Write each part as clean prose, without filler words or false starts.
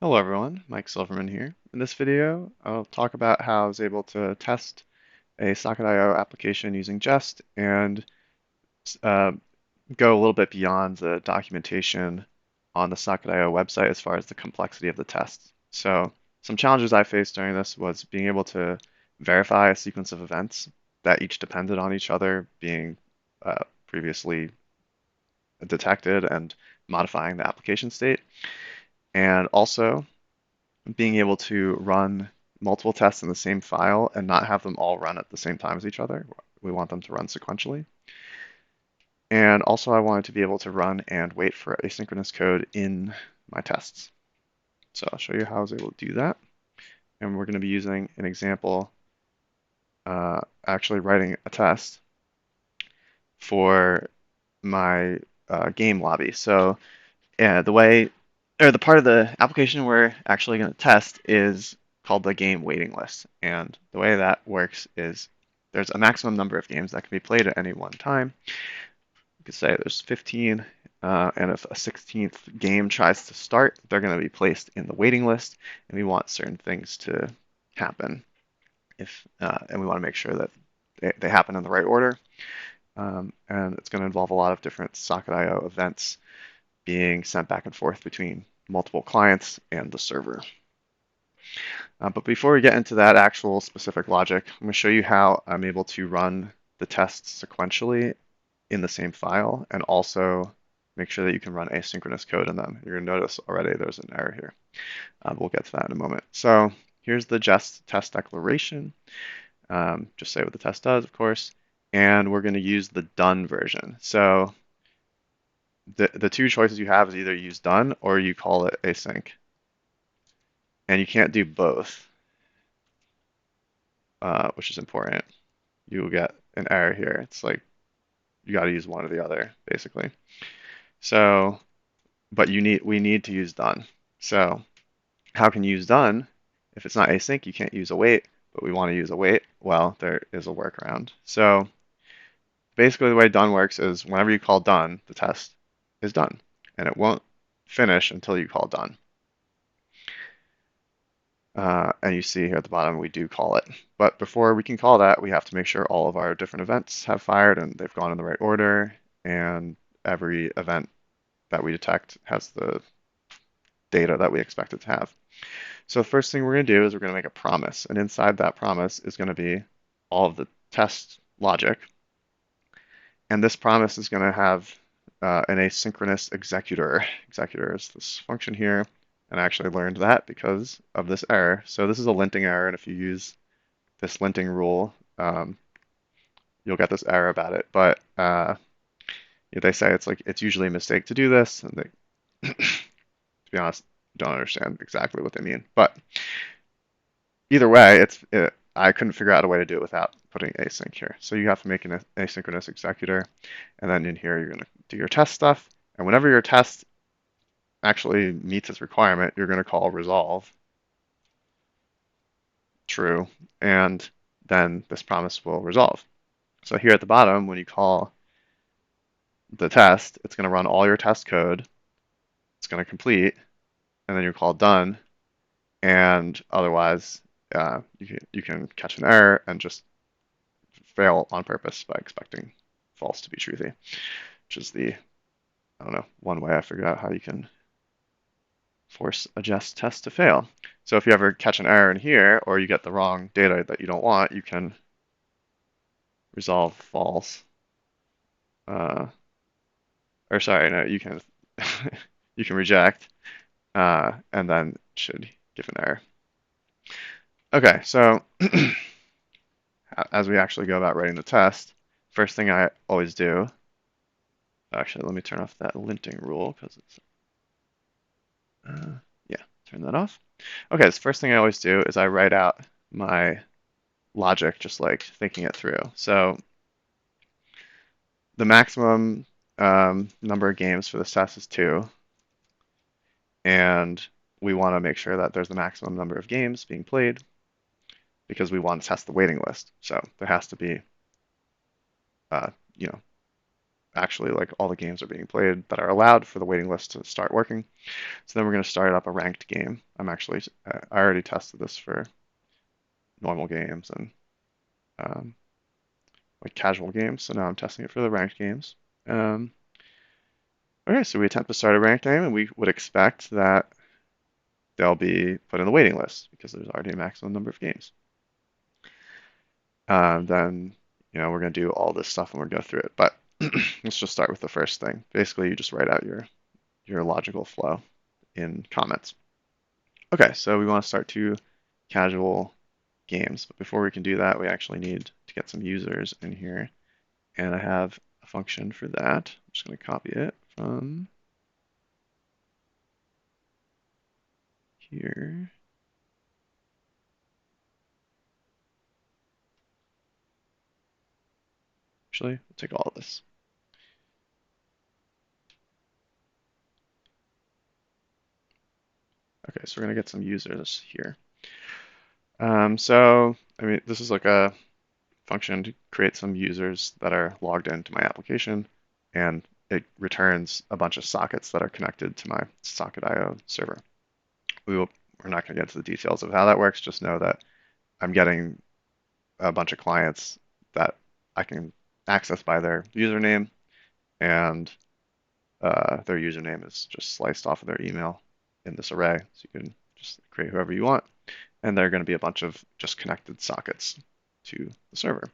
Hello everyone, Mike Silverman here. In this video, I'll talk about how I was able to test a Socket.io application using Jest and uh, go a little bit beyond the documentation on the Socket.io website as far as the complexity of the tests. So some challenges I faced during this was being able to verify a sequence of events that each depended on each other being previously detected and modifying the application state, and also being able to run multiple tests in the same file and not have them all run at the same time as each other. We want them to run sequentially. And also I wanted to be able to run and wait for asynchronous code in my tests. So I'll show you how I was able to do that. And we're going to be using an example, actually writing a test for my game lobby. So the way, or the part of the application we're actually going to test is called the game waiting list. And the way that works is there's a maximum number of games that can be played at any one time. You could say there's 15, and if a 16th game tries to start, they're going to be placed in the waiting list, and we want certain things to happen. And we want to make sure that they happen in the right order. And it's going to involve a lot of different Socket.io events being sent back and forth between multiple clients and the server. But before we get into that actual specific logic, I'm going to show you how I'm able to run the tests sequentially in the same file and also make sure that you can run asynchronous code in them. You're going to notice already there's an error here. We'll get to that in a moment. So here's the Jest test declaration. Just say what the test does, of course. And we're going to use the done version. So the two choices you have is either use done or you call it async. And you can't do both, which is important. You will get an error here. It's like you got to use one or the other, basically. So, but we need to use done. So, how can you use done? If it's not async, you can't use await, but we want to use await. Well, there is a workaround. So, basically, the way done works is whenever you call done, the test is done, and it won't finish until you call done. And you see here at the bottom, we do call it. But before we can call that, we have to make sure all of our different events have fired and they've gone in the right order. And every event that we detect has the data that we expect it to have. So the first thing we're going to do is we're going to make a promise. And inside that promise is going to be all of the test logic. And this promise is going to have an asynchronous executor. Executor is this function here. And I actually learned that because of this error. So this is a linting error, and if you use this linting rule, you'll get this error about it. But they say it's usually a mistake to do this, and they, to be honest, don't understand exactly what they mean. But either way, I couldn't figure out a way to do it without putting async here. So you have to make an asynchronous executor, and then in here you're going to do your test stuff. And whenever your test actually meets its requirement, you're going to call resolve true, and then this promise will resolve. So here at the bottom, when you call the test, it's going to run all your test code, it's going to complete, and then you call done, and otherwise you can catch an error and just fail on purpose by expecting false to be truthy, which is I don't know, one way I figured out how you can force a Jest test to fail. So if you ever catch an error in here, or you get the wrong data that you don't want, you can resolve false. Or sorry, no, you can you can reject, and then it should give an error. Okay, so as we actually go about writing the test, first thing I always do, actually, let me turn off that linting rule because it's, yeah, turn that off. Okay, so first thing I always do is I write out my logic, just like thinking it through. So the maximum number of games for this test is 2, and we want to make sure that there's the maximum number of games being played because we want to test the waiting list. So there has to be, uh, you know, actually like all the games are being played that are allowed for the waiting list to start working. So then we're going to start up a ranked game. I already tested this for normal games and um, like casual games. So now I'm testing it for the ranked games. Um, okay, so we attempt to start a ranked game, and we would expect that they'll be put in the waiting list because there's already a maximum number of games. Then, we're going to do all this stuff and we're going to go through it. But let's just start with the first thing. Basically, you just write out your logical flow in comments. Okay, so we want to start two casual games. But before we can do that, we actually need to get some users in here. And I have a function for that. I'm just going to copy it from here. Actually, we'll take all of this. Okay, so we're going to get some users here. I mean, this is like a function to create some users that are logged into my application, and it returns a bunch of sockets that are connected to my socket.io server. We're not going to get into the details of how that works, just know that I'm getting a bunch of clients that I can access by their username, and their username is just sliced off of their email in this array. So you can just create whoever you want, and they're going to be a bunch of just connected sockets to the server.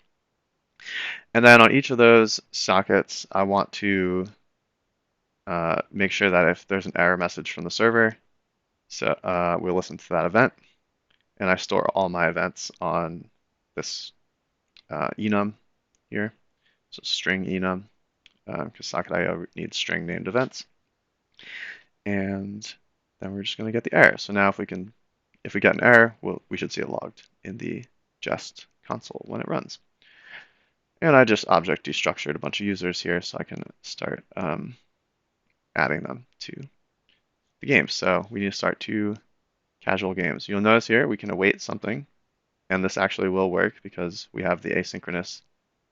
And then on each of those sockets, I want to make sure that if there's an error message from the server, so we'll listen to that event, and I store all my events on this enum here, so string enum, because socket.io needs string named events. And then we're just going to get the error. So now if we get an error, we should see it logged in the Jest console when it runs. And I just object destructured a bunch of users here so I can start adding them to the game. So we need to start two casual games. You'll notice here we can await something, and this actually will work because we have the asynchronous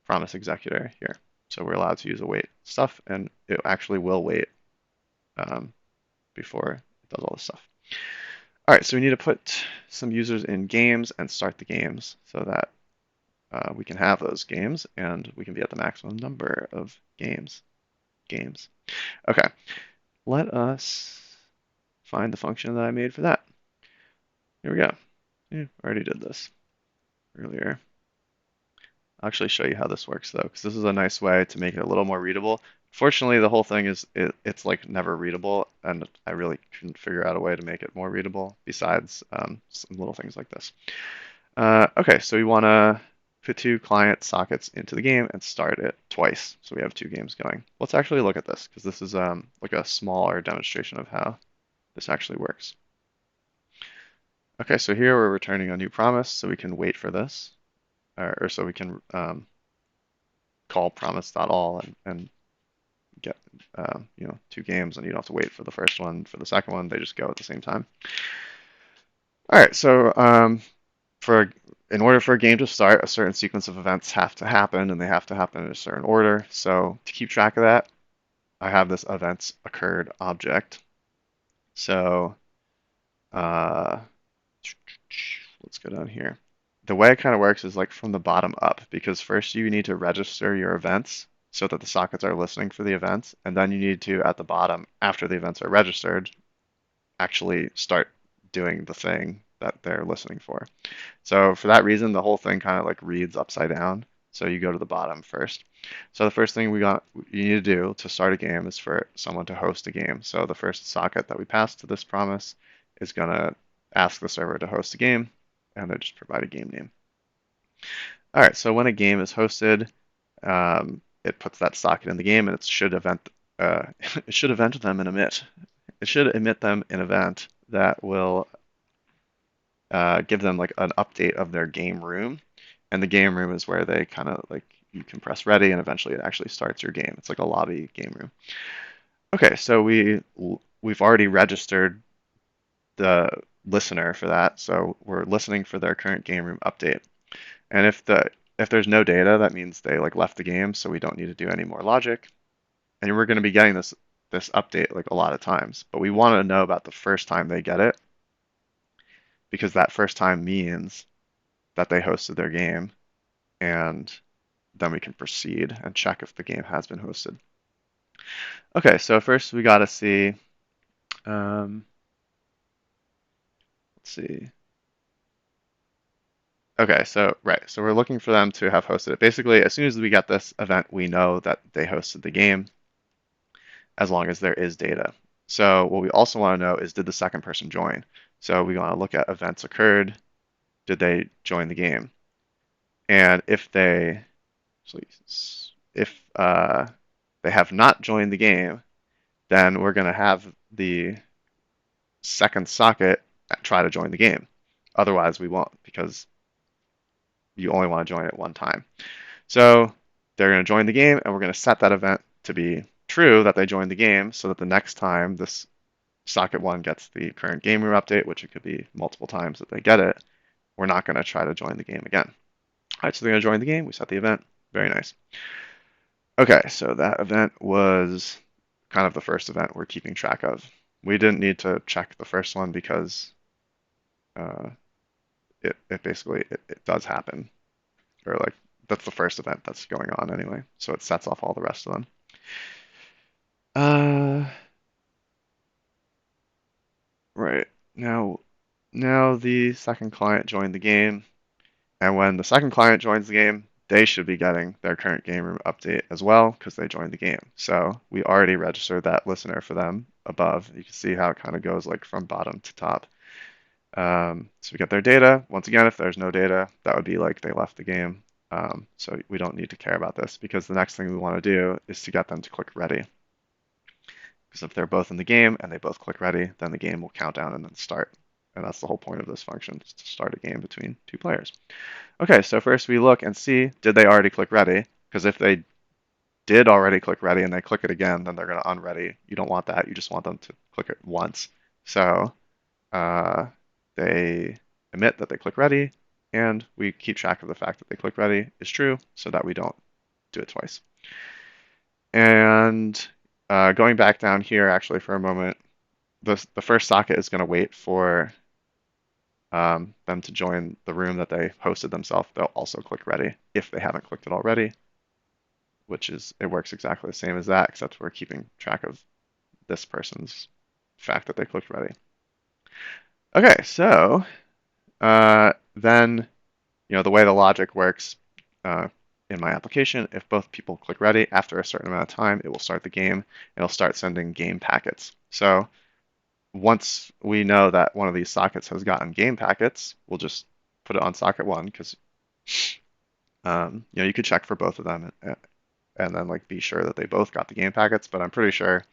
promise executor here. So we're allowed to use await stuff, and it actually will wait before it does all this stuff. All right, so we need to put some users in games and start the games so that we can have those games and we can be at the maximum number of games. Okay, let us find the function that I made for that. Here we go. Yeah, I already did this earlier. I'll actually show you how this works though, because this is a nice way to make it a little more readable. Fortunately, the whole thing it's like never readable, and I really couldn't figure out a way to make it more readable besides some little things like this. Okay, so we want to put two client sockets into the game and start it twice. So we have two games going. Let's actually look at this because this is like a smaller demonstration of how this actually works. Okay, so here we're returning a new promise, so we can wait for this, or so we can call promise.all and get two games, and you don't have to wait for the first one, for the second one, they just go at the same time. All right, so in order for a game to start, a certain sequence of events have to happen, and they have to happen in a certain order. So to keep track of that, I have this events occurred object. So let's go down here. The way it kind of works is like from the bottom up, because first you need to register your events so that the sockets are listening for the events, and then you need to, at the bottom, after the events are registered, actually start doing the thing that they're listening for. So for that reason, the whole thing kind of like reads upside down. So you go to the bottom first. So the first thing you need to do to start a game is for someone to host a game. So the first socket that we pass to this promise is going to ask the server to host a game, and they just provide a game name. All right, so when a game is hosted, it puts that socket in the game, and it should event it should event them and emit. It should emit them an event that will give them like an update of their game room, and the game room is where they kind of like you can press ready, and eventually it actually starts your game. It's like a lobby game room. Okay, so we've already registered the listener for that, so we're listening for their current game room update. And if there's no data, that means they like left the game, so we don't need to do any more logic. and we're going to be getting this update like a lot of times, but we want to know about the first time they get it because that first time means that they hosted their game, and then we can proceed and check if the game has been hosted. Okay, so first we got to see, um, let's see. Okay, so right, so we're looking for them to have hosted it. Basically, as soon as we get this event, we know that they hosted the game as long as there is data. So what we also want to know is, did the second person join? So we want to look at events occurred. Did they join the game? And if they have not joined the game, then we're going to have the second socket try to join the game. Otherwise, we won't because you only want to join it one time. So they're going to join the game, and we're going to set that event to be true that they joined the game so that the next time this socket 1 gets the current game room update, which it could be multiple times that they get it, we're not going to try to join the game again. All right, so they're going to join the game. We set the event. Very nice. Okay, so that event was kind of the first event we're keeping track of. We didn't need to check the first one because uh, it basically it does happen, or like that's the first event that's going on anyway. So it sets off all the rest of them. Uh, right. Now the second client joined the game, and when the second client joins the game, they should be getting their current game room update as well because they joined the game. So we already registered that listener for them above. You can see how it kind of goes like from bottom to top. So we get their data. Once again, if there's no data, that would be like they left the game. So we don't need to care about this because the next thing we want to do is to get them to click ready. Because if they're both in the game and they both click ready, then the game will count down and then start. And that's the whole point of this function, is to start a game between two players. Okay, so first we look and see, did they already click ready? Because if they did already click ready and they click it again, then they're going to unready. You don't want that. You just want them to click it once. So uh, they emit that they click ready, and we keep track of the fact that they click ready is true so that we don't do it twice. And going back down here actually for a moment, the first socket is going to wait for them to join the room that they hosted themselves. They'll also click ready if they haven't clicked it already, which is, it works exactly the same as that, except we're keeping track of this person's fact that they clicked ready. Okay, so then, the way the logic works uh, in my application, if both people click ready, after a certain amount of time, it will start the game, and it'll start sending game packets. So once we know that one of these sockets has gotten game packets, we'll just put it on socket 1 because you could check for both of them and then like be sure that they both got the game packets, but I'm pretty sure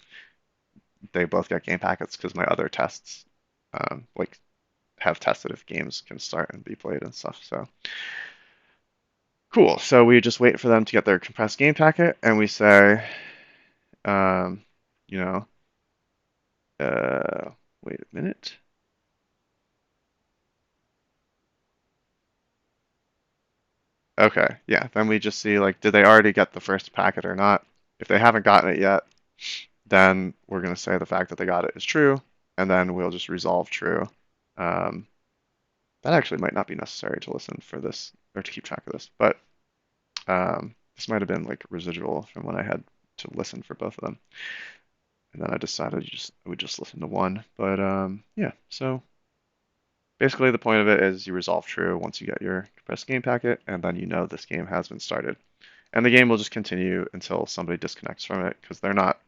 they both got game packets because my other tests like have tested if games can start and be played and stuff. So cool. So we just wait for them to get their compressed game packet, and we say, um, you know, wait a minute. Okay, yeah. Then we just see like, did they already get the first packet or not? If they haven't gotten it yet, then we're going to say the fact that they got it is true, and then we'll just resolve true. Um, that actually might not be necessary to listen for this or to keep track of this, but this might have been like residual from when I had to listen for both of them. And then I decided I would just listen to one. But yeah, so basically the point of it is you resolve true once you get your compressed game packet, and then you know this game has been started. And the game will just continue until somebody disconnects from it because they're not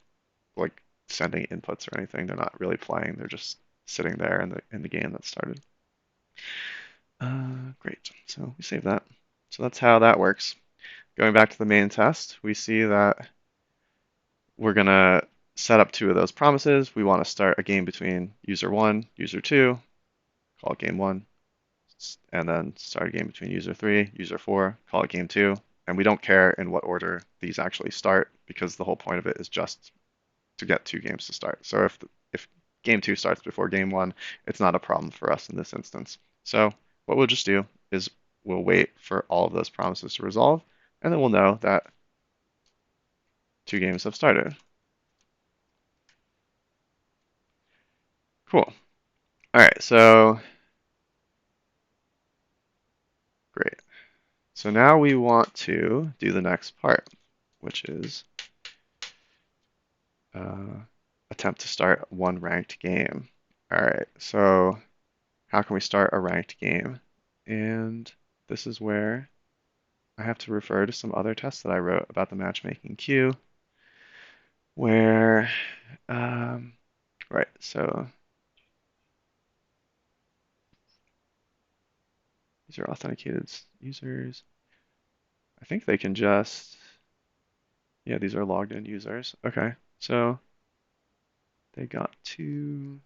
like sending inputs or anything. They're not really playing. They're just sitting there in the game that started. Great. So we save that. So that's how that works. Going back to the main test, we see that we're going to set up 2 of those promises. We want to start a game between user 1, user 2, call it game 1, and then start a game between user 3, user 4, call it game 2. And we don't care in what order these actually start because the whole point of it is just to get 2 games to start. So if game 2 starts before game 1, it's not a problem for us in this instance. So what we'll just do is we'll wait for all of those promises to resolve, and then we'll know that 2 games have started. Cool. All right, so great. So now we want to do the next part, which is uh, attempt to start one ranked game. All right, so how can we start a ranked game? And this is where I have to refer to some other tests that I wrote about the matchmaking queue, where, right, so these are authenticated users. I think they can just, yeah, these are logged in users. Okay, so they got to,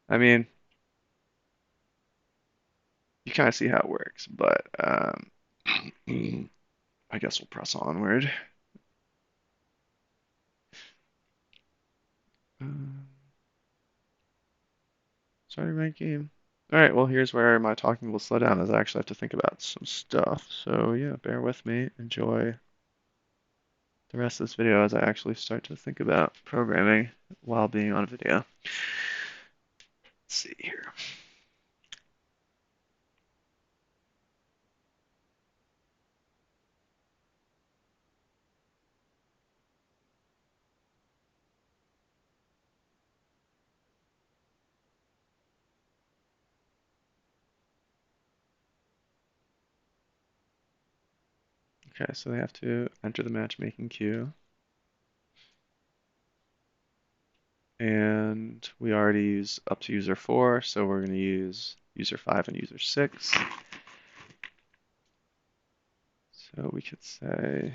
I mean, you kind of see how it works, but I guess we'll press onward. Um, Sorry, rank game. All right, well, here's where my talking will slow down as I actually have to think about some stuff. So yeah, bear with me. Enjoy the rest of this video as I actually start to think about programming while being on video. Let's see here. Okay, so they have to enter the matchmaking queue. And we already use up to user 4, so we're going to use user 5 and user 6. So we could say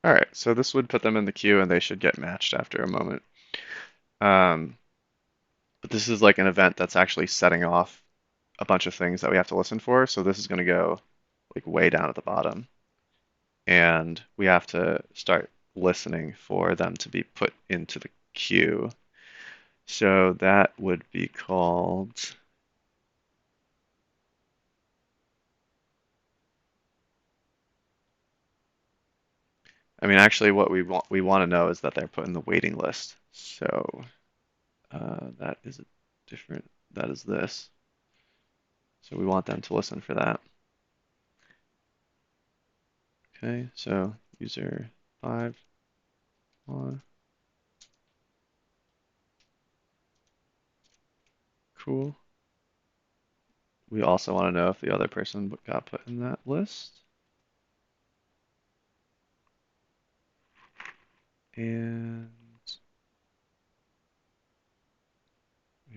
all right, so this would put them in the queue and they should get matched after a moment. Um, but this is like an event that's actually setting off a bunch of things that we have to listen for. So this is going to go like way down at the bottom. And we have to start listening for them to be put into the queue. So that would be called, I mean, actually what we want to know is that they're put in the waiting list. So that is a different, that is this. So we want them to listen for that. Okay, so user 5 on. Cool. We also want to know if the other person got put in that list. And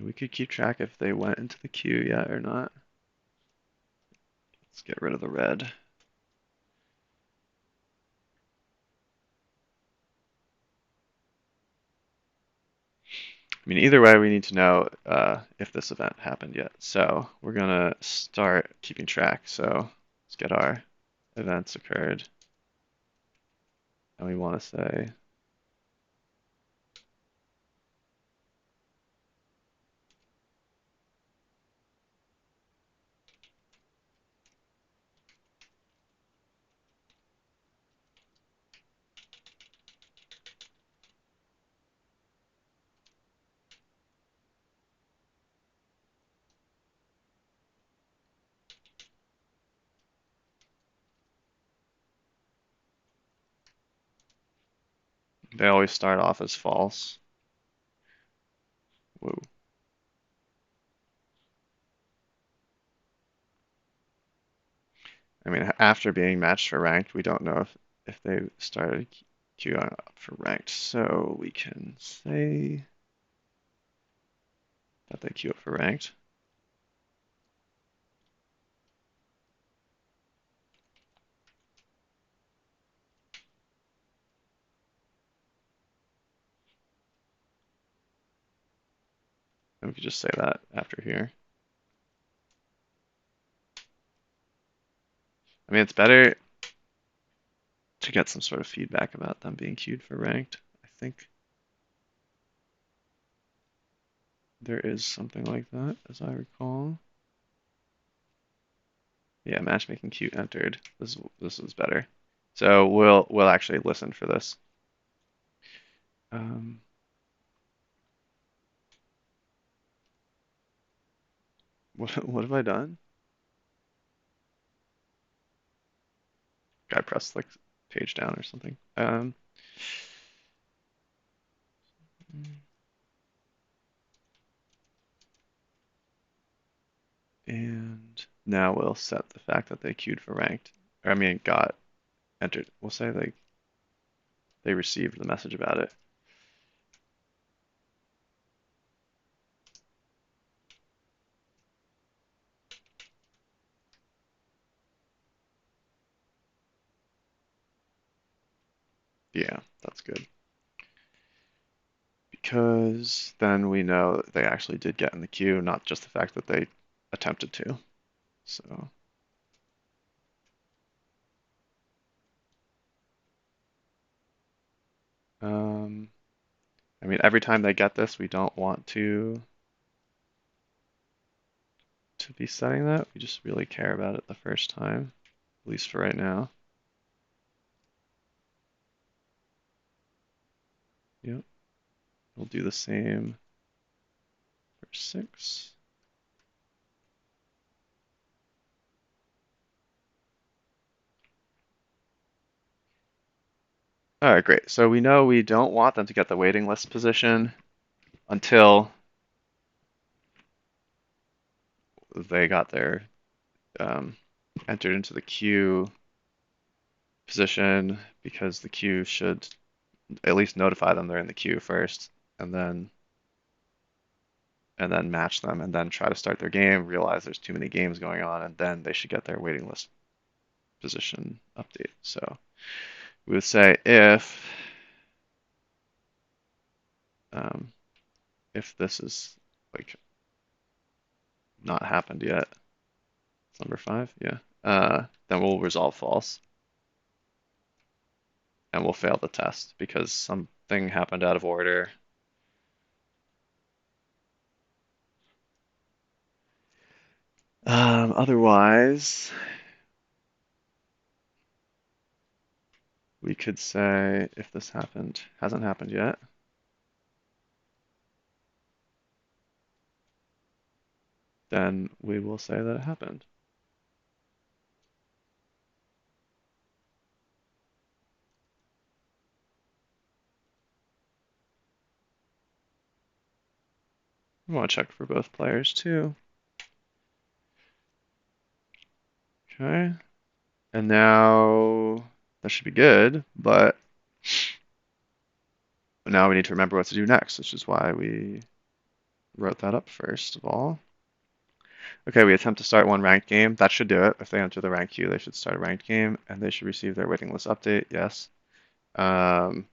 we could keep track if they went into the queue yet or not. Let's get rid of the red. I mean, either way, we need to know if this event happened yet. So we're gonna start keeping track. So let's get our events occurred. And we want to say they always start off as false. Whoa. I mean, after being matched for ranked, we don't know if they started queuing up for ranked. So we can say that they queue up for ranked. And we could just say that after here. I mean, it's better to get some sort of feedback about them being queued for ranked, I think. There is something like that, as I recall. Yeah, matchmaking queue entered. This is better. So we'll actually listen for this. Um, what have I done? I pressed like page down or something. And now we'll set the fact that they queued for ranked. Or, I mean, got entered. We'll say they received the message about it. Yeah, that's good. Because then we know that they actually did get in the queue, not just the fact that they attempted to. So, um, I mean, every time they get this, we don't want to be setting that. We just really care about it the first time, at least for right now. Yep, we'll do the same for 6. All right, great. So we know we don't want them to get the waiting list position until they got their um, entered into the queue position because the queue should at least notify them they're in the queue first, and then match them, and then try to start their game. Realize there's too many games going on, and then they should get their waiting list position update. So we would say um, if this is like not happened yet, it's number 5, yeah. Then we'll resolve false and we'll fail the test because something happened out of order. Otherwise, we could say if this hasn't happened yet, then we will say that it happened. We want to check for both players too. Okay. And now that should be good, but now we need to remember what to do next, which is why we wrote that up first of all. Okay, we attempt to start one ranked game. That should do it. If they enter the ranked queue, they should start a ranked game, and they should receive their waiting list update. Yes. Um,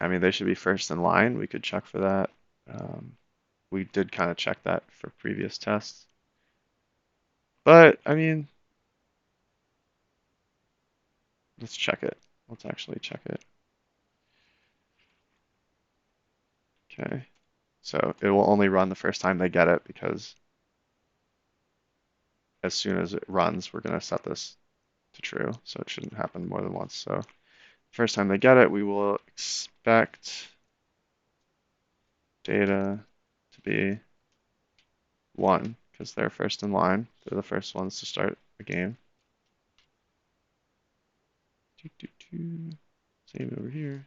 I mean, they should be first in line. We could check for that. Um, we did kind of check that for previous tests. But, I mean, let's check it. Let's actually check it. Okay. So it will only run the first time they get it because as soon as it runs, we're going to set this to true. So it shouldn't happen more than once. So first time they get it, we will expect data to be 1 because they're first in line. They're the first ones to start the game. Save it over here.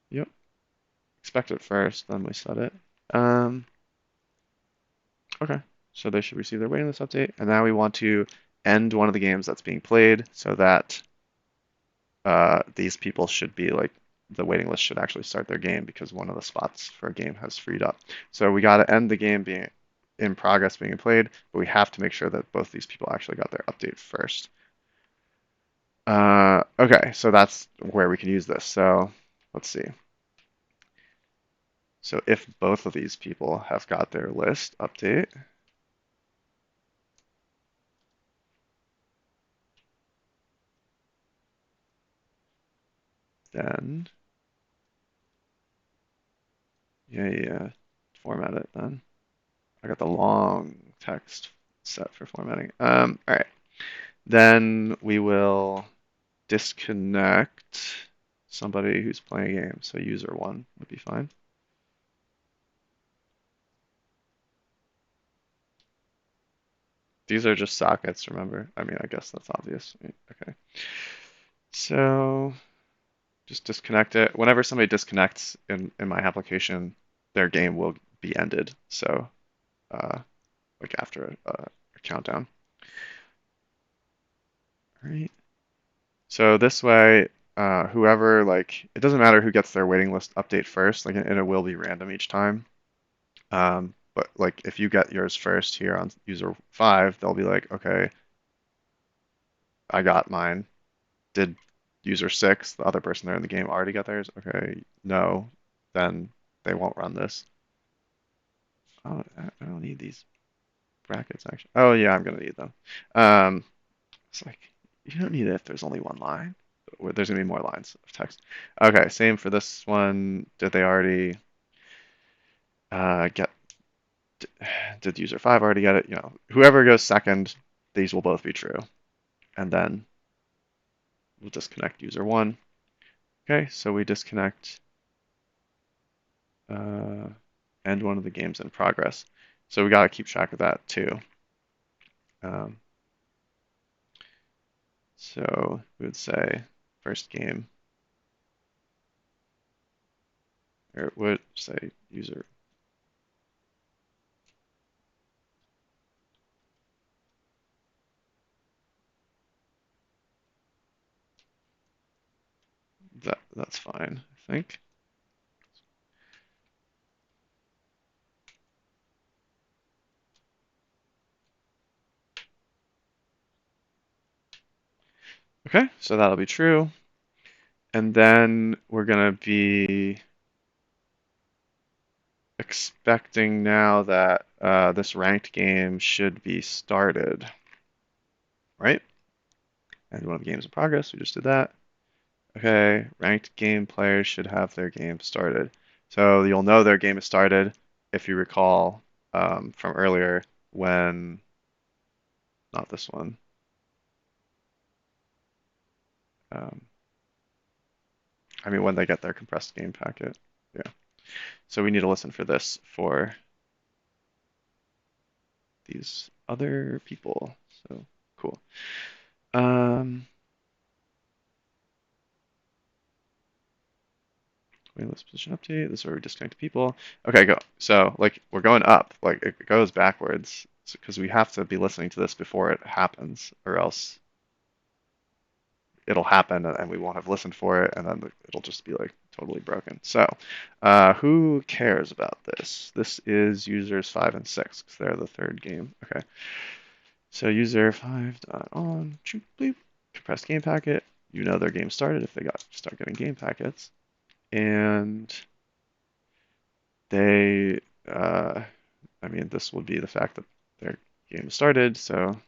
Yep. Expect it first, then we set it. Um, okay. So they should receive their waiting list update. And now we want to end one of the games that's being played so that these people should be like the waiting list should actually start their game because one of the spots for a game has freed up. So we got to end the game being in progress being played, but we have to make sure that both these people actually got their update first. Okay, so that's where we can use this. So let's see. So if both of these people have got their list update, then, yeah, format it then. I got the long text set for formatting. All right. Then we will disconnect somebody who's playing a game. So user one would be fine. These are just sockets, remember? I mean, I guess that's obvious. Okay. So just disconnect it. Whenever somebody disconnects in my application, their game will be ended. So uh, like after a countdown. All right. So this way, whoever like it doesn't matter who gets their waiting list update first, like and it will be random each time. But like if you get yours first here on user five, they'll be like, okay, I got mine. Did user six, the other person there in the game, already get theirs? Okay, no, then they won't run this. Oh, I don't need these brackets actually. Oh yeah, I'm gonna need them. Um, it's like you don't need it if there's only one line. There's gonna be more lines of text. Okay, same for this one. Did they already get? Did user five already get it? You know, whoever goes second, these will both be true, and then we'll disconnect user one. Okay, so we disconnect uh, end one of the games in progress. So we got to keep track of that too. Um, so we would say first game, or it would say user. That's fine, I think. Okay, so that'll be true. And then we're gonna be expecting now that this ranked game should be started, right? And one of the games in progress, we just did that. Okay, ranked game players should have their game started. So you'll know their game is started if you recall from earlier when, not this one, um, I mean when they get their compressed game packet. Yeah. So we need to listen for this for these other people. So cool. Um, Waitlist position update. This is where we disconnect people. Okay, go. So like we're going up. Like it goes backwards because we have to be listening to this before it happens, or else it'll happen and we won't have listened for it, and then it'll just be like totally broken. So, who cares about this? This is users five and six because they're the third game. Okay. So user five dot on bleep, compressed game packet. You know their game started if they start getting game packets, and they. I mean, this would be the fact that their game started. So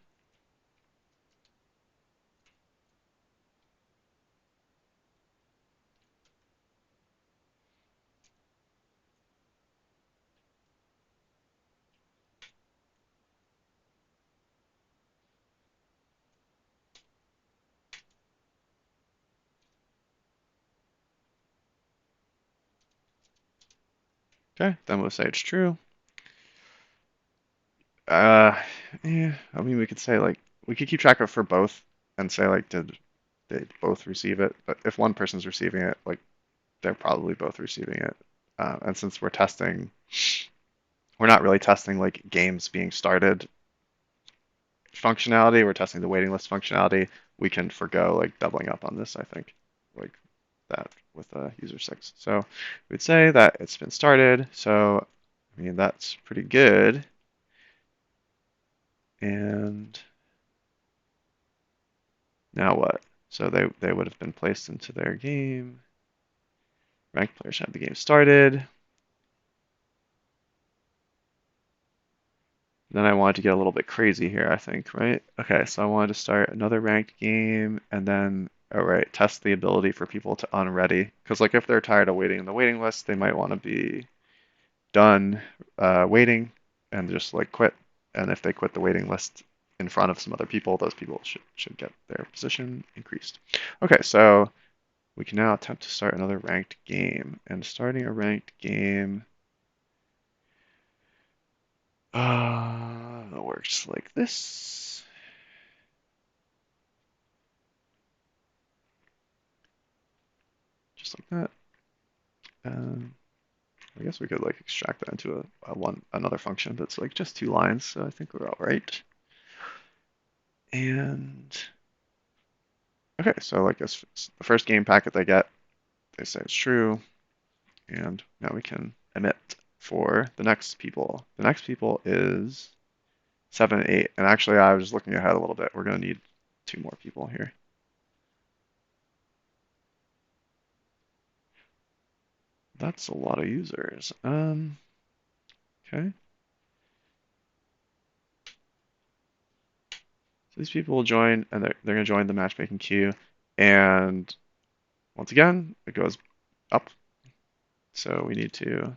okay, then we'll say it's true. Uh, yeah. I mean, we could say like we could keep track of for both and say like did they both receive it? But if one person's receiving it, like they're probably both receiving it. And since we're not really testing like games being started functionality, we're testing the waiting list functionality. We can forego like doubling up on this, I think, like that with user six. So we'd say that it's been started. So I mean that's pretty good. And now what? So they would have been placed into their game. Ranked players have the game started. Then I wanted to get a little bit crazy here, I think, right? Okay, so I wanted to start another ranked game, and then Oh, right. Test the ability for people to unready. Because, like, if they're tired of waiting in the waiting list, they might want to be done waiting and just, like, quit. And if they quit the waiting list in front of some other people, those people should get their position increased. Okay, so we can now attempt to start another ranked game. And starting a ranked game works like this. Just like that. Um, I guess we could like extract that into another function that's like just 2 lines, so I think we're all right. And okay, so like this, the first game packet they get, they say it's true, and now we can emit for the next people. The next people is 7 and 8, and actually I was looking ahead a little bit. We're going to need 2 more people here. That's a lot of users. Okay. So these people will join, and they're going to join the matchmaking queue, and once again, it goes up. So we need to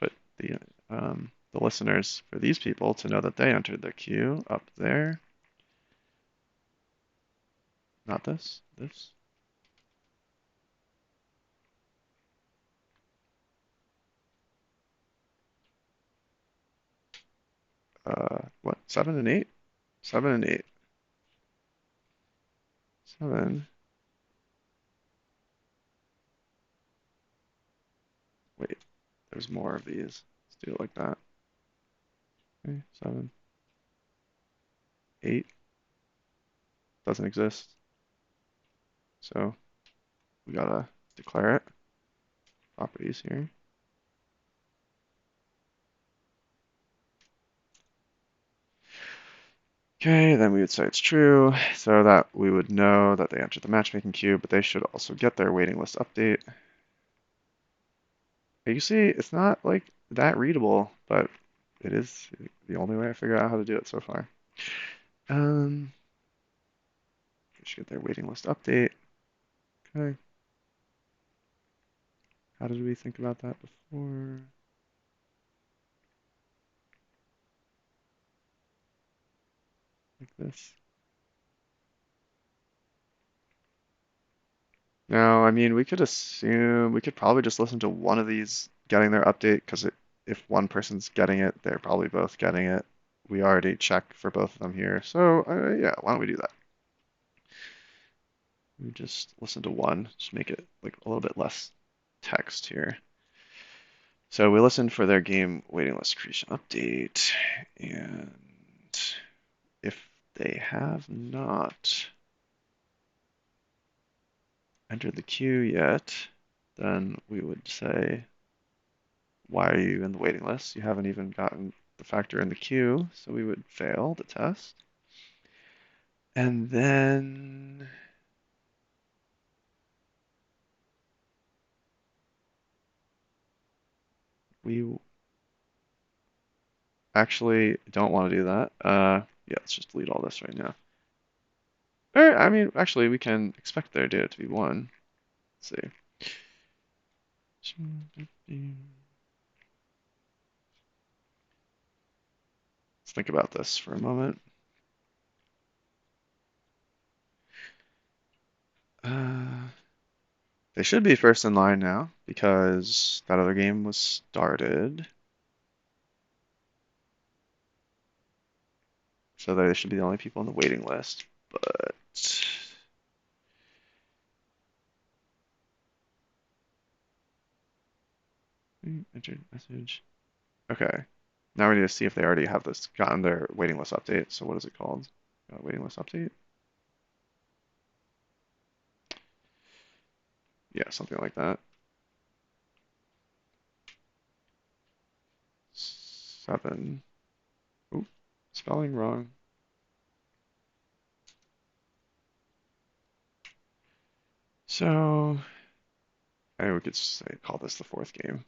put the listeners for these people to know that they entered the queue up there. Not this, this. What? 7 and 8? 7 and 8. 7. Wait, there's more of these. Let's do it like that. Okay, 7. 8 doesn't exist. So we gotta declare it. Properties here. Okay, then we would say it's true, so that we would know that they entered the matchmaking queue, but they should also get their waiting list update. You see, it's not like that readable, but it is the only way I figure out how to do it so far. They should get their waiting list update. Okay. How did we think about that before? Like this. No, I mean, we could assume, we could probably just listen to one of these getting their update, because if one person's getting it, they're probably both getting it. We already checked for both of them here. So, yeah, why don't we do that? We just listen to one, just make it like a little bit less text here. So we listened for their game waiting list creation update, and if they have not entered the queue yet, then we would say, why are you in the waiting list? You haven't even gotten the factor in the queue, so we would fail the test. And then we actually don't want to do that. Yeah, let's just delete all this right now. Or, I mean, actually, we can expect their data to be 1. Let's see. Let's think about this for a moment. Uh, they should be first in line now because that other game was started. So they should be the only people on the waiting list. But entered message. Okay. Now we need to see if they already have this gotten their waiting list update. So what is it called? Waiting list update? Yeah, something like that. 7. Oop, spelling wrong. So we could say call this the 4th game.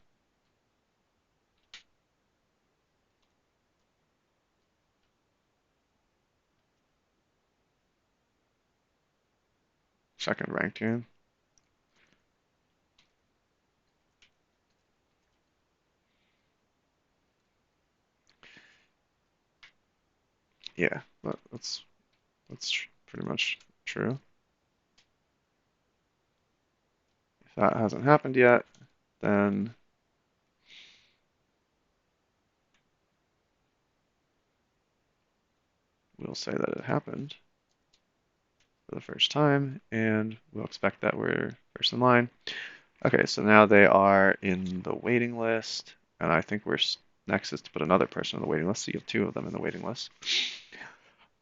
second ranked game. Yeah, that's pretty much true. If that hasn't happened yet, then we'll say that it happened for the first time, and we'll expect that we're first in line. Okay, so now they are in the waiting list, and I think we're next is to put another person on the waiting list, so you have two of them in the waiting list.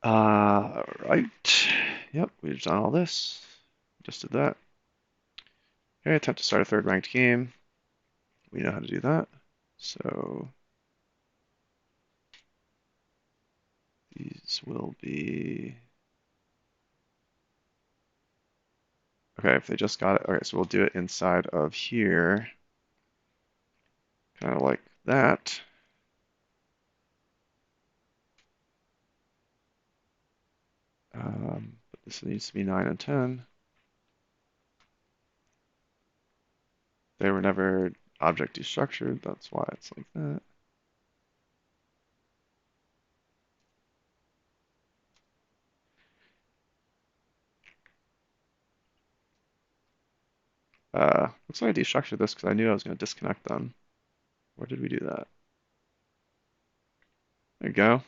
Right. Yep, we've done all this. Just did that. Okay, attempt to start a third ranked game. We know how to do that. So these will be okay if they just got it. Okay, so we'll do it inside of here, kind of like that. But this needs to be 9 and 10. They were never object destructured. That's why it's like that. Looks like I destructured this because I knew I was going to disconnect them. Where did we do that? There you go.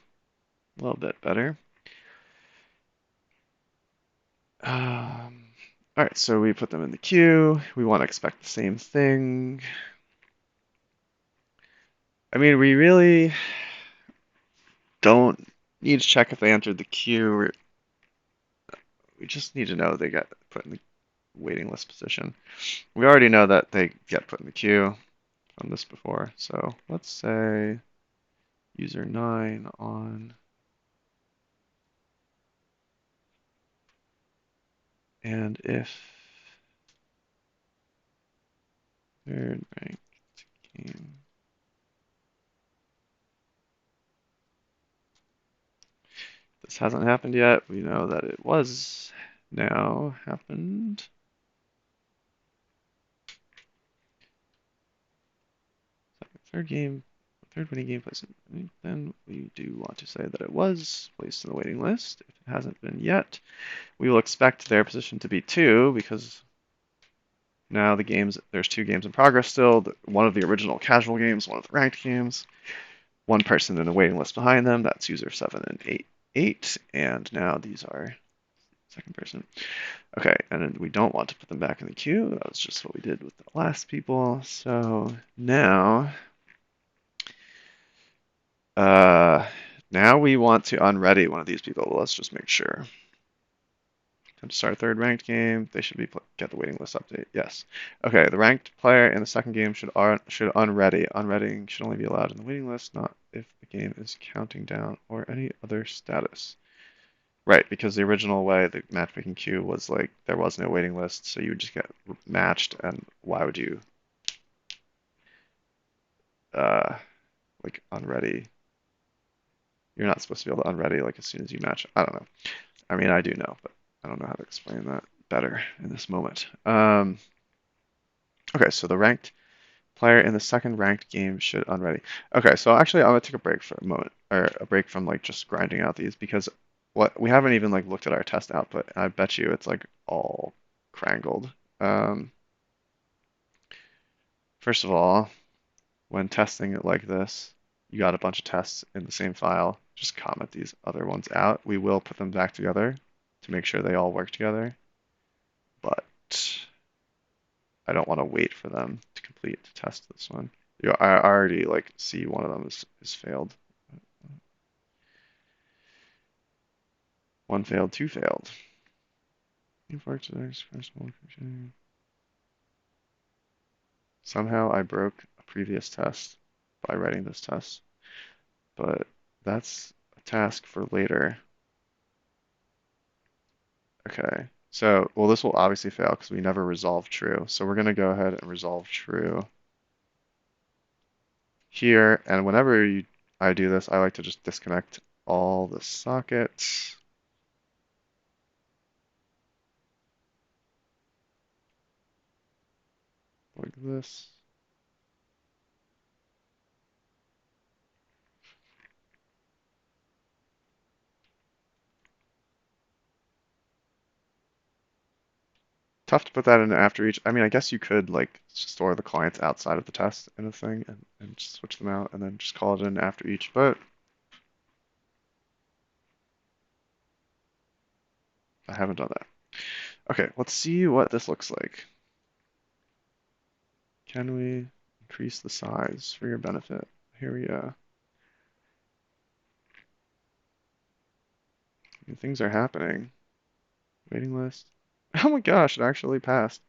A little bit better. All right, so we put them in the queue. We want to expect the same thing. I mean, we really don't need to check if they entered the queue. We just need to know they got put in the waiting list position. We already know that they get put in the queue on this before. So let's say user 9 on, and if third ranked game. This hasn't happened yet. We know that it was now happened. Third game, third winning game placement. Then we do want to say that it was placed in the waiting list. If it hasn't been yet, we will expect their position to be 2 because now there's 2 games in progress still. One of the original casual games, one of the ranked games. One person in the waiting list behind them. That's user 7 and 8. And now these are second person. Okay, and then we don't want to put them back in the queue. That was just what we did with the last people. So now Uh, now we want to unready one of these people. Let's just make sure. Time to start a third ranked game. They should get the waiting list update. Yes. Okay, the ranked player in the second game should unready. Unreadying should only be allowed in the waiting list, not if the game is counting down or any other status. Right, because the original way the matchmaking queue was like there was no waiting list, so you would just get matched, and why would you uh like unready? You're not supposed to be able to unready like as soon as you match. I don't know. I mean, I do know, but I don't know how to explain that better in this moment. Okay, so the ranked player in the second ranked game should unready. Okay, so actually I'm gonna take a break for a moment, or a break from like just grinding out these because what we haven't even like looked at our test output, and I bet you it's like all crangled. Um, First of all, when testing it like this, you got a bunch of tests in the same file. Just comment these other ones out. We will put them back together to make sure they all work together, but I don't want to wait for them to complete to test this one. I already like see one of them is failed. One failed, two failed. Somehow I broke a previous test by writing this test, but that's a task for later. Okay, so, well, this will obviously fail because we never resolved true. So we're going to go ahead and resolve true here. And whenever I do this, I like to just disconnect all the sockets. like this. Tough to put that in after each. I mean, I guess you could like store the clients outside of the test in a thing and just switch them out and then just call it in after each, but I haven't done that. Okay, let's see what this looks like. Can we increase the size for your benefit? Here we go. Things are happening. Waiting list. Oh my gosh, it actually passed.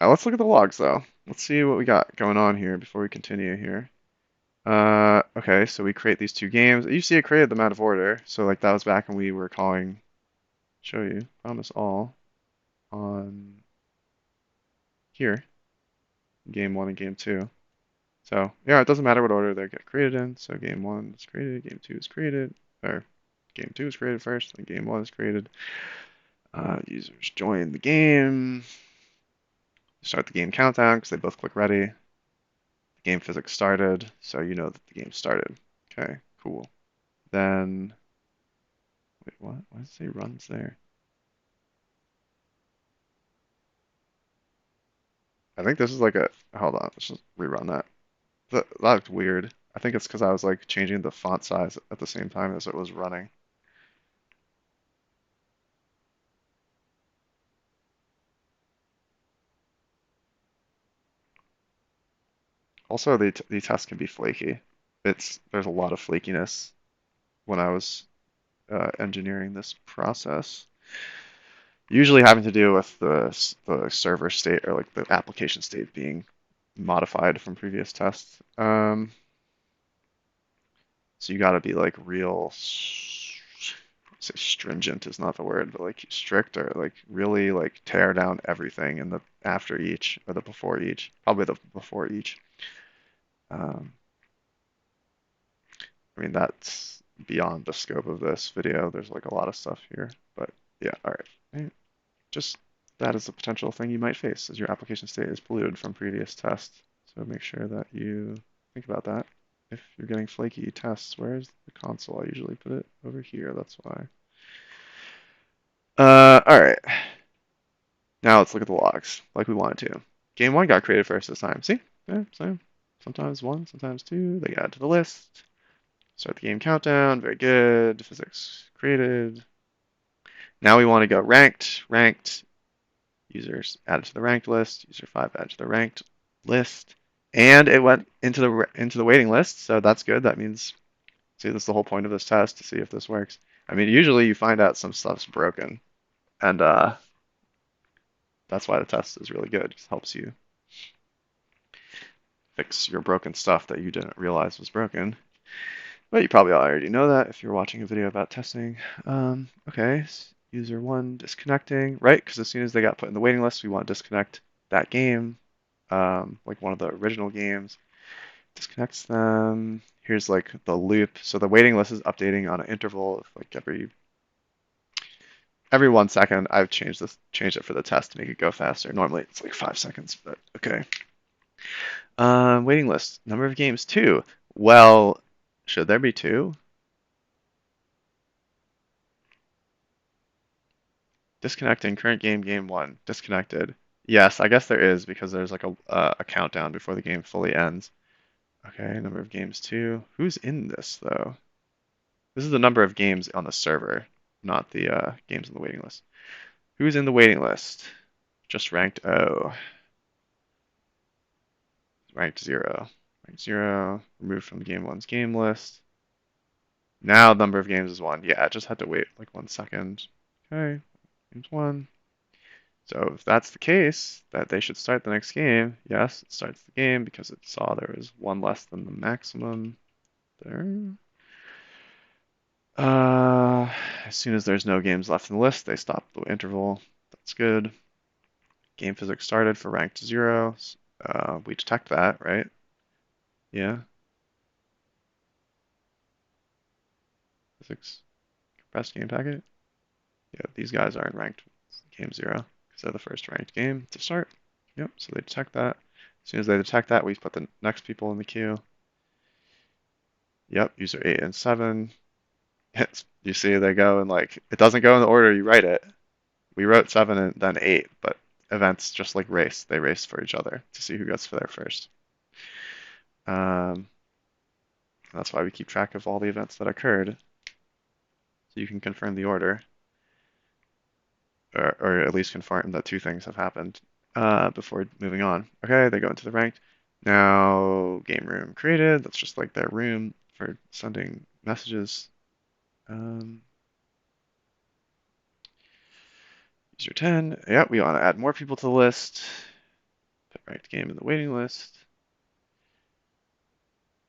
Let's look at the logs though. Let's see what we got going on here before we continue here. Okay, so we create these two games. You see it created them out of order. So like that was back when we were calling, show you, promise all on here, game one and game two. So yeah, it doesn't matter what order they get created in. So game one is created, game two is created, or game two is created first, and game one is created. Users join the game, start the game countdown because they both click ready. The game physics started, so you know that the game started. Okay, cool. Then, wait, what? Why does it say runs there? I think this is like a, hold on, let's just rerun that. That looked weird. I think it's because I was like changing the font size at the same time as it was running. Also, the tests can be flaky. There's a lot of flakiness when I was engineering this process. Usually having to do with the server state or like the application state being modified from previous tests. So you got to be like real, say stringent is not the word, but like strict or like really like tear down everything in the after each or the before each, probably the before each. Um, I mean, that's beyond the scope of this video. There's like a lot of stuff here, but yeah, all right. Just that is a potential thing you might face as your application state is polluted from previous tests. So make sure that you think about that. If you're getting flaky tests, where's the console? I usually put it over here, that's why. All right. Now let's look at the logs like we wanted to. Game one got created first this time. See? Yeah, same. Sometimes one, sometimes two. They add to the list. Start the game countdown. Very good. Physics created. Now we want to go ranked, ranked, users added to the ranked list, user 5 added to the ranked list, and it went into the waiting list, so that's good. That means, see, that's the whole point of this test, to see if this works. I mean, usually you find out some stuff's broken, and that's why the test is really good. It helps you fix your broken stuff that you didn't realize was broken. But you probably already know that if you're watching a video about testing. Okay, user 1 disconnecting, right? Because as soon as they got put in the waiting list, we want to disconnect that game, like one of the original games. Disconnects them. Here's like the loop. So the waiting list is updating on an interval of like every 1 second. I've changed it for the test to make it go faster. Normally it's like 5 seconds, but okay. Waiting list. Number of games, 2. Well, should there be 2? Disconnecting current game, game 1. Disconnected. Yes, I guess there is because there's like a countdown before the game fully ends. Okay, number of games, 2. Who's in this though? This is the number of games on the server, not the games on the waiting list. Who's in the waiting list? Just ranked O. Ranked 0. Ranked 0. Removed from the game 1's game list. Now the number of games is 1. Yeah, I just had to wait like 1 second. Okay, game's 1. So if that's the case, that they should start the next game, yes, it starts the game because it saw there was 1 less than the maximum there. As soon as there's no games left in the list, they stop the interval. That's good. Game physics started for ranked 0. We detect that, right? Yeah. Physics compressed game packet. Yeah, these guys are in ranked game 0 because they're the first ranked game to start. Yep, so they detect that. As soon as they detect that, we put the next people in the queue. Yep, user 8 and 7. You see they go and like, it doesn't go in the order you write it. We wrote 7 and then 8, but events just like race. They race for each other to see who gets there first. Um, that's why we keep track of all the events that occurred, so you can confirm the order, or at least confirm that two things have happened before moving on. Okay, they go into the ranked. Now, game room created. That's just like their room for sending messages. Um, User 10. Yeah, we want to add more people to the list. Put ranked game in the waiting list.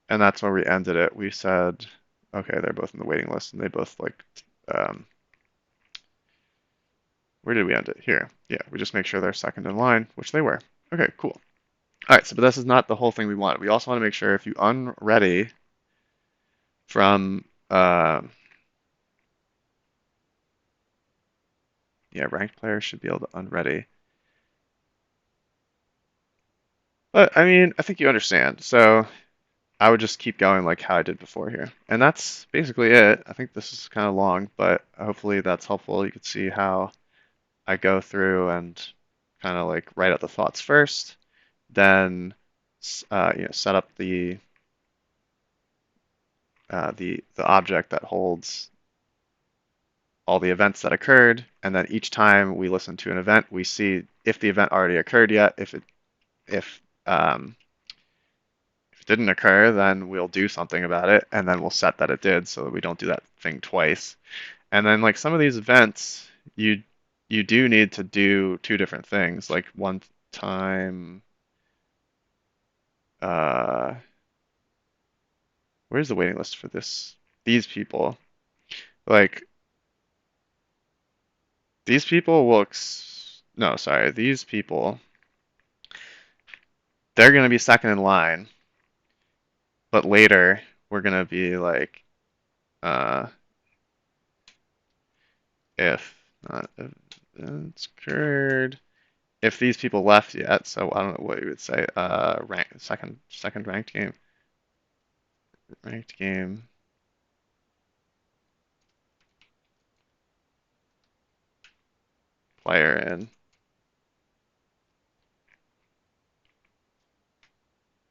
And that's where we ended it. We said, okay, they're both in the waiting list, and they both like, um, where did we end it? Here. Yeah, we just make sure they're second in line, which they were. Okay, cool. All right, so but this is not the whole thing we want. We also want to make sure if you unready from, yeah, ranked players should be able to unready. But I mean, I think you understand. So I would just keep going like how I did before here. And that's basically it. I think this is kind of long, but hopefully that's helpful. You can see how I go through and kind of like write out the thoughts first, then set up the object that holds all the events that occurred, and then each time we listen to an event, we see if the event already occurred yet. If um, if it didn't occur, then we'll do something about it, and then we'll set that it did so that we don't do that thing twice. And then like some of these events, you do need to do two different things. Like one time, uh, where's the waiting list for this? These people, like these people will. No, sorry, these people, they're gonna be second in line, but later we're gonna be like, uh, if not events occurred, if these people left yet. So I don't know what you would say. Second ranked game player in,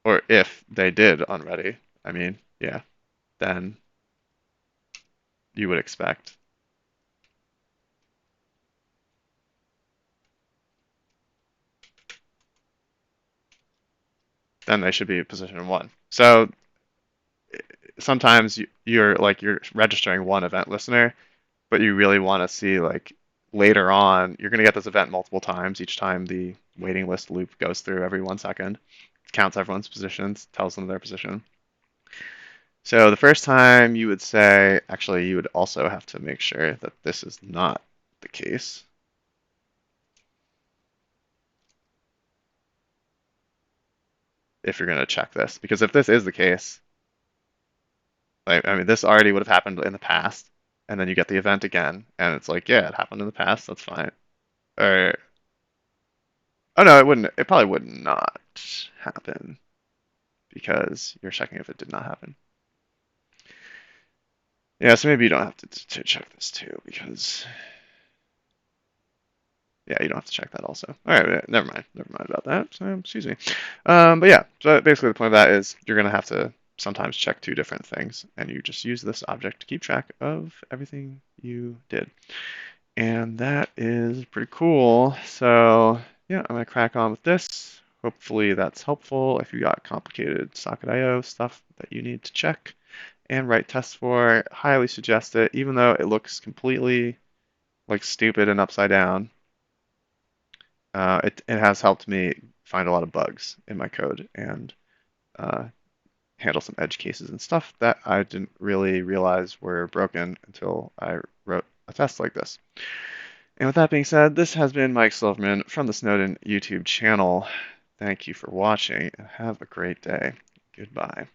or if they did unready. I mean, yeah, then you would expect. Then they should be position one. So sometimes you're registering one event listener, but you really want to see like later on, you're going to get this event multiple times. Each time the waiting list loop goes through every 1 second, counts everyone's positions, tells them their position. So the first time you would say, actually, you would also have to make sure that this is not the case. If you're going to check this, because if this is the case, like, I mean, this already would have happened in the past, and then you get the event again, and it's like, yeah, it happened in the past, that's fine. Or, oh no, it wouldn't, it probably would not happen because you're checking if it did not happen. Yeah, so maybe you don't have to check this too, because yeah, you don't have to check that also. All right, never mind about that. So, excuse me. But yeah, so basically the point of that is you're gonna have to sometimes check two different things, and you just use this object to keep track of everything you did. And that is pretty cool. So yeah, I'm gonna crack on with this. Hopefully that's helpful. If you got complicated Socket.io stuff that you need to check and write tests for, highly suggest it, even though it looks completely like stupid and upside down. It has helped me find a lot of bugs in my code and uh, handle some edge cases and stuff that I didn't really realize were broken until I wrote a test like this. And with that being said, this has been Mike Silverman from the Snowden YouTube channel. Thank you for watching and have a great day. Goodbye.